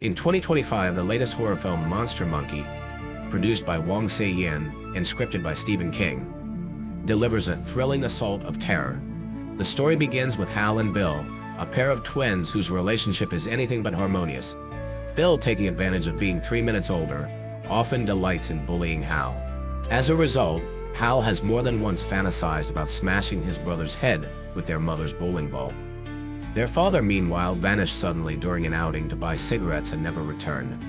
In 2025, the latest horror film Monster Monkey, produced by Wong Se-yin and scripted by Stephen King, delivers a thrilling assault of terror. The story begins with Hal and Bill, a pair of twins whose relationship is anything but harmonious. Bill, taking advantage of being 3 minutes older, often delights in bullying Hal. As a result, Hal has more than once fantasized about smashing his brother's head with their mother's bowling ball. Their father, meanwhile, vanished suddenly during an outing to buy cigarettes and never returned.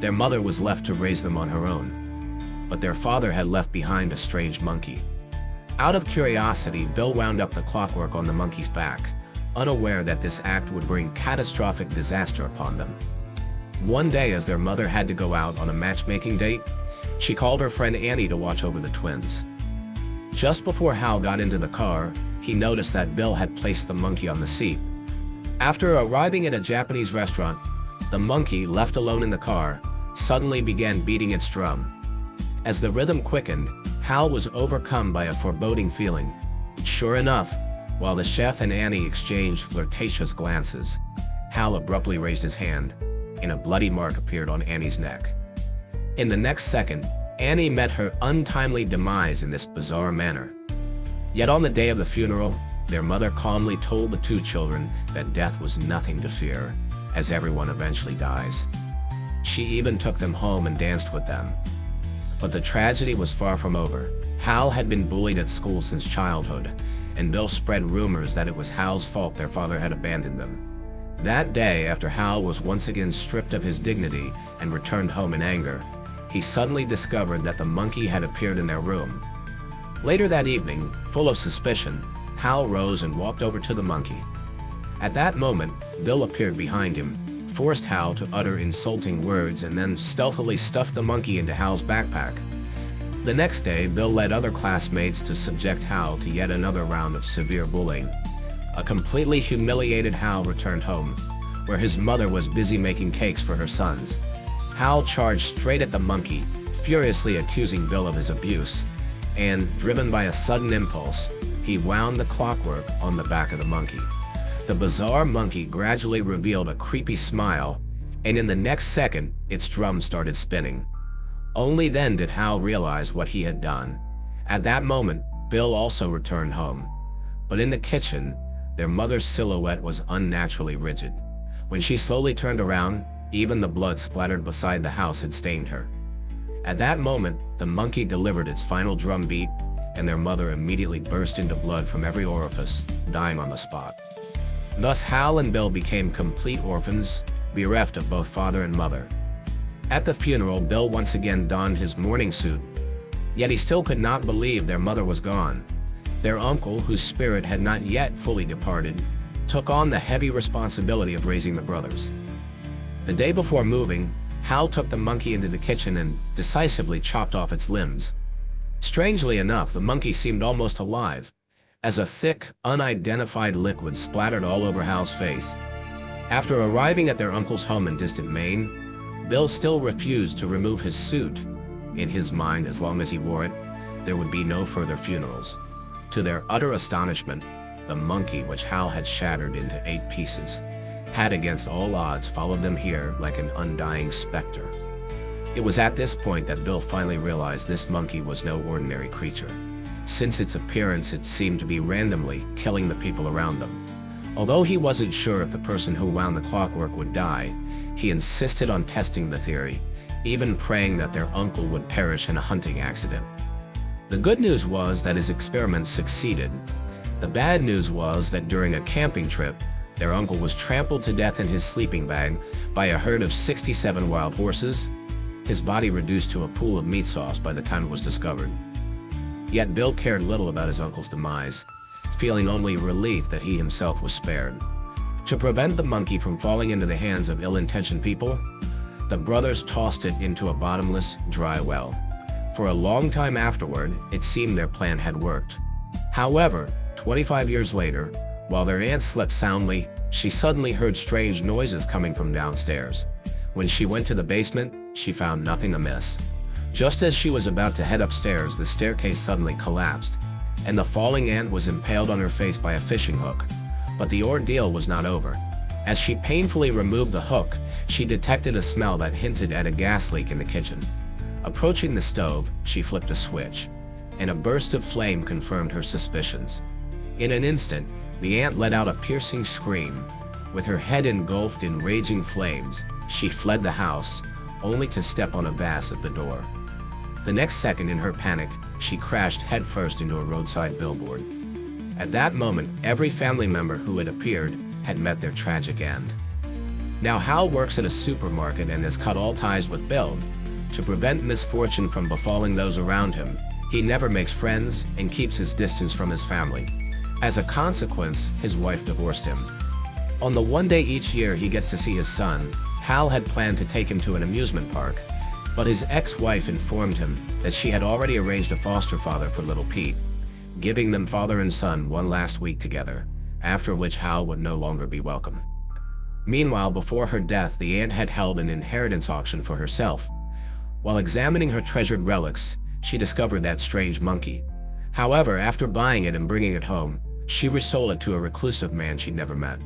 Their mother was left to raise them on her own. But their father had left behind a strange monkey. Out of curiosity, Bill wound up the clockwork on the monkey's back, unaware that this act would bring catastrophic disaster upon them. One day, as their mother had to go out on a matchmaking date, she called her friend Annie to watch over the twins. Just before Hal got into the car, he noticed that Bill had placed the monkey on the seat. After arriving at a Japanese restaurant, the monkey, left alone in the car, suddenly began beating its drum. As the rhythm quickened, Hal was overcome by a foreboding feeling. Sure enough, while the chef and Annie exchanged flirtatious glances, Hal abruptly raised his hand, and a bloody mark appeared on Annie's neck. In the next second, Annie met her untimely demise in this bizarre manner. Yet on the day of the funeral, their mother calmly told the two children that death was nothing to fear, as everyone eventually dies. She even took them home and danced with them. But the tragedy was far from over. Hal had been bullied at school since childhood, and Bill spread rumors that it was Hal's fault their father had abandoned them. That day, after Hal was once again stripped of his dignity and returned home in anger, he suddenly discovered that the monkey had appeared in their room. Later that evening, full of suspicion, Hal rose and walked over to the monkey. At that moment, Bill appeared behind him, forced Hal to utter insulting words, and then stealthily stuffed the monkey into Hal's backpack. The next day, Bill led other classmates to subject Hal to yet another round of severe bullying. A completely humiliated Hal returned home, where his mother was busy making cakes for her sons. Hal charged straight at the monkey, furiously accusing Bill of his abuse, and, driven by a sudden impulse, he wound the clockwork on the back of the monkey. The bizarre monkey gradually revealed a creepy smile, and in the next second, its drum started spinning. Only then did Hal realize what he had done. At that moment, Bill also returned home. But in the kitchen, their mother's silhouette was unnaturally rigid. When she slowly turned around, even the blood splattered beside the house had stained her. At that moment, the monkey delivered its final drum beat, and their mother immediately burst into blood from every orifice, dying on the spot. Thus, Hal and Bill became complete orphans, bereft of both father and mother. At the funeral, Bill once again donned his mourning suit, yet he still could not believe their mother was gone. Their uncle, whose spirit had not yet fully departed, took on the heavy responsibility of raising the brothers. The day before moving, Hal took the monkey into the kitchen and decisively chopped off its limbs. Strangely enough, the monkey seemed almost alive, as a thick, unidentified liquid splattered all over Hal's face. After arriving at their uncle's home in distant Maine, Bill still refused to remove his suit. In his mind, as long as he wore it, there would be no further funerals. To their utter astonishment, the monkey, which Hal had shattered into 8 pieces, had against all odds followed them here like an undying specter. It was at this point that Bill finally realized this monkey was no ordinary creature. Since its appearance, it seemed to be randomly killing the people around them. Although he wasn't sure if the person who wound the clockwork would die, he insisted on testing the theory, even praying that their uncle would perish in a hunting accident. The good news was that his experiments succeeded. The bad news was that during a camping trip, their uncle was trampled to death in his sleeping bag by a herd of 67 wild horses, his body reduced to a pool of meat sauce by the time it was discovered. Yet Bill cared little about his uncle's demise, feeling only relief that he himself was spared. To prevent the monkey from falling into the hands of ill-intentioned people, the brothers tossed it into a bottomless, dry well. For a long time afterward, it seemed their plan had worked. However, 25 years later, while their aunt slept soundly, she suddenly heard strange noises coming from downstairs. When she went to the basement, she found nothing amiss. Just as she was about to head upstairs, the staircase suddenly collapsed, and the falling aunt was impaled on her face by a fishing hook. But the ordeal was not over. As she painfully removed the hook, she detected a smell that hinted at a gas leak in the kitchen. Approaching the stove, she flipped a switch, and a burst of flame confirmed her suspicions. In an instant, the aunt let out a piercing scream. With her head engulfed in raging flames, she fled the house, only to step on a vase at the door. The next second, in her panic, she crashed headfirst into a roadside billboard. At that moment, every family member who had appeared had met their tragic end. Now Hal works at a supermarket and has cut all ties with Bill. To prevent misfortune from befalling those around him, he never makes friends and keeps his distance from his family. As a consequence, his wife divorced him. On the one day each year he gets to see his son, Hal had planned to take him to an amusement park, but his ex-wife informed him that she had already arranged a foster father for little Pete, giving them father and son one last week together, after which Hal would no longer be welcome. Meanwhile, before her death, the aunt had held an inheritance auction for herself. While examining her treasured relics, she discovered that strange monkey. However, after buying it and bringing it home, she resold it to a reclusive man she'd never met.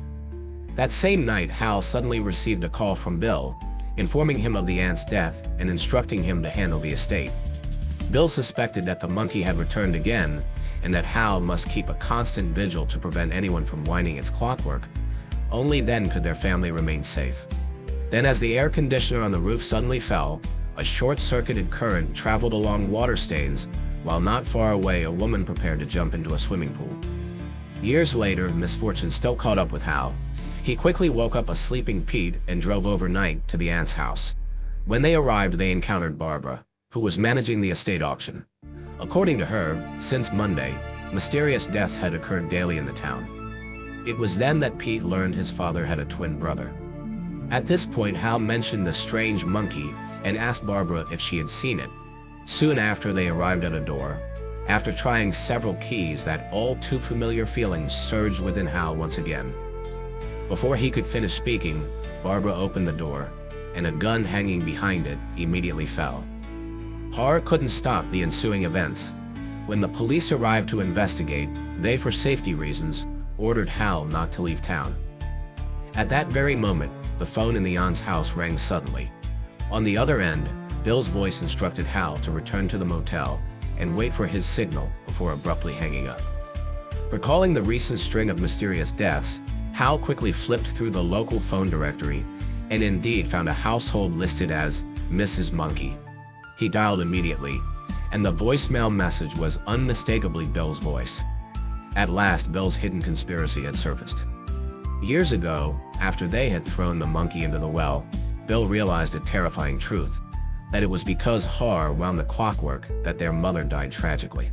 That same night, Hal suddenly received a call from Bill, informing him of the aunt's death and instructing him to handle the estate. Bill suspected that the monkey had returned again, and that Hal must keep a constant vigil to prevent anyone from winding its clockwork. Only then could their family remain safe. Then, as the air conditioner on the roof suddenly fell, a short-circuited current traveled along water stains, while not far away a woman prepared to jump into a swimming pool. Years later, misfortune still caught up with Hal. He quickly woke up a sleeping Pete and drove overnight to the aunt's house. When they arrived, they encountered Barbara, who was managing the estate auction. According to her, since Monday, mysterious deaths had occurred daily in the town. It was then that Pete learned his father had a twin brother. At this point, Hal mentioned the strange monkey and asked Barbara if she had seen it. Soon after, they arrived at a door. After trying several keys, that all too familiar feeling surged within Hal once again. Before he could finish speaking, Barbara opened the door, and a gun hanging behind it immediately fell. Horror couldn't stop the ensuing events. When the police arrived to investigate, they, for safety reasons, ordered Hal not to leave town. At that very moment, the phone in the aunt's house rang suddenly. On the other end, Bill's voice instructed Hal to return to the motel and wait for his signal before abruptly hanging up. Recalling the recent string of mysterious deaths, Hal quickly flipped through the local phone directory and indeed found a household listed as Mrs. Monkey. He dialed immediately, and the voicemail message was unmistakably Bill's voice. At last, Bill's hidden conspiracy had surfaced. Years ago, after they had thrown the monkey into the well, Bill realized a terrifying truth, that it was because Har wound the clockwork that their mother died tragically.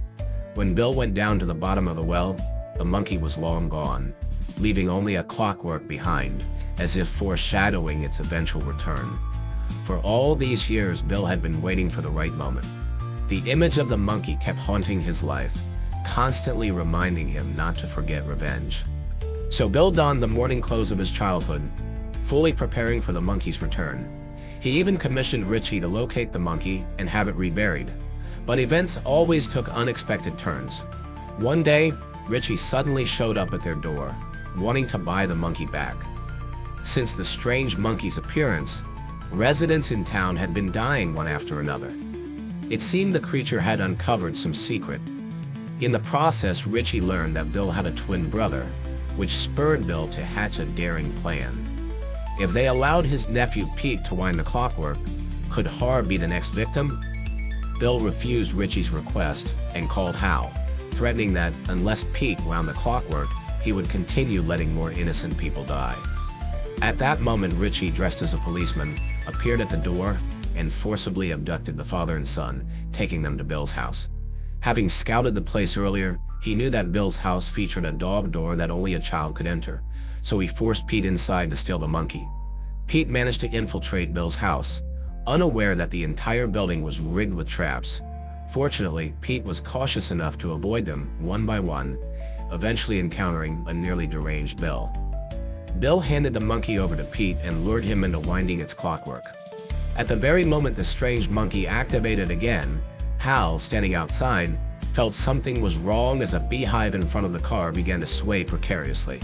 When Bill went down to the bottom of the well, the monkey was long gone, leaving only a clockwork behind, as if foreshadowing its eventual return. For all these years, Bill had been waiting for the right moment. The image of the monkey kept haunting his life, constantly reminding him not to forget revenge. So Bill donned the mourning clothes of his childhood, fully preparing for the monkey's return. He even commissioned Richie to locate the monkey and have it reburied. But events always took unexpected turns. One day, Richie suddenly showed up at their door, wanting to buy the monkey back. Since the strange monkey's appearance, residents in town had been dying one after another. It seemed the creature had uncovered some secret. In the process, Richie learned that Bill had a twin brother, which spurred Bill to hatch a daring plan. If they allowed his nephew Pete to wind the clockwork, could Har be the next victim? Bill refused Richie's request and called Hal, threatening that unless Pete wound the clockwork, he would continue letting more innocent people die. At that moment, Richie, dressed as a policeman, appeared at the door and forcibly abducted the father and son, taking them to Bill's house. Having scouted the place earlier, he knew that Bill's house featured a dog door that only a child could enter, so he forced Pete inside to steal the monkey. Pete managed to infiltrate Bill's house, unaware that the entire building was rigged with traps. Fortunately, Pete was cautious enough to avoid them one by one, eventually encountering a nearly deranged Bill. Bill handed the monkey over to Pete and lured him into winding its clockwork. At the very moment the strange monkey activated again, Hal, standing outside, felt something was wrong as a beehive in front of the car began to sway precariously.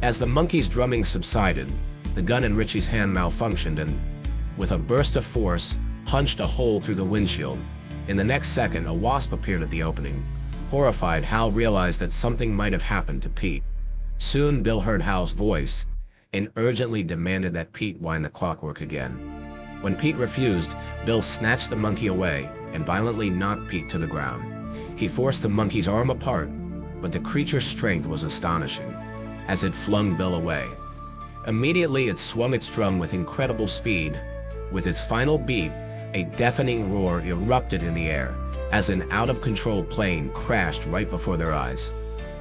As the monkey's drumming subsided, the gun in Richie's hand malfunctioned and, with a burst of force, punched a hole through the windshield. In the next second, a wasp appeared at the opening. Horrified, Hal realized that something might have happened to Pete. Soon, Bill heard Hal's voice and urgently demanded that Pete wind the clock work again. When Pete refused, Bill snatched the monkey away and violently knocked Pete to the ground. He forced the monkey's arm apart, but the creature's strength was astonishing, as it flung Bill away. Immediately, it swung its drum with incredible speed. With its final beat, a deafening roar erupted in the air, as an out-of-control plane crashed right before their eyes.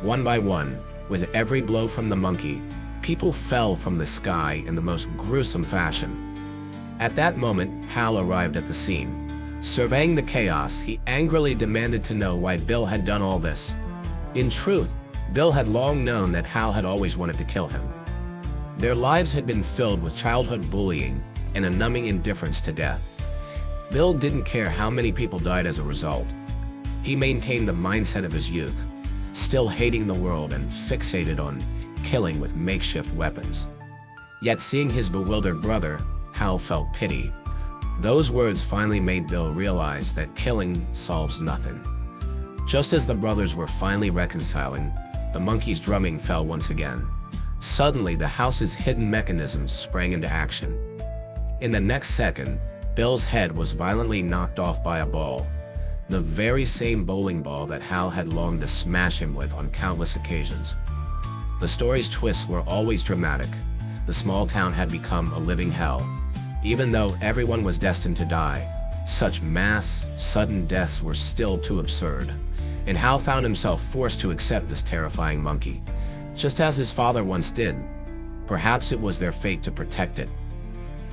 One by one, with every blow from the monkey, people fell from the sky in the most gruesome fashion. At that moment, Hal arrived at the scene. Surveying the chaos, he angrily demanded to know why Bill had done all this. In truth, Bill had long known that Hal had always wanted to kill him. Their lives had been filled with childhood bullying and a numbing indifference to death. Bill didn't care how many people died as a result. He maintained the mindset of his youth, still hating the world and fixated on killing with makeshift weapons. Yet seeing his bewildered brother, Hal felt pity. Those words finally made Bill realize that killing solves nothing. Just as the brothers were finally reconciling, the monkey's drumming fell once again. Suddenly, the house's hidden mechanisms sprang into action. In the next second, Bill's head was violently knocked off by a ball, the very same bowling ball that Hal had longed to smash him with on countless occasions. The story's twists were always dramatic. The small town had become a living hell. Even though everyone was destined to die, such mass, sudden deaths were still too absurd, and Hal found himself forced to accept this terrifying monkey, just as his father once did. Perhaps it was their fate to protect it.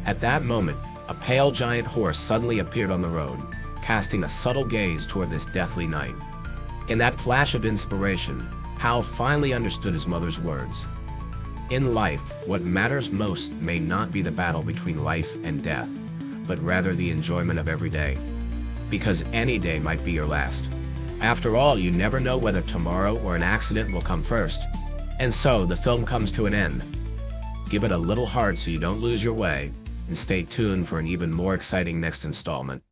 At that moment, a pale giant horse suddenly appeared on the road, casting a subtle gaze toward this deathly night. In that flash of inspiration, Hal finally understood his mother's words. In life, what matters most may not be the battle between life and death, but rather the enjoyment of every day. Because any day might be your last. After all, you never know whether tomorrow or an accident will come first. And so, the film comes to an end. Give it a little heart so you don't lose your way, and stay tuned for an even more exciting next installment.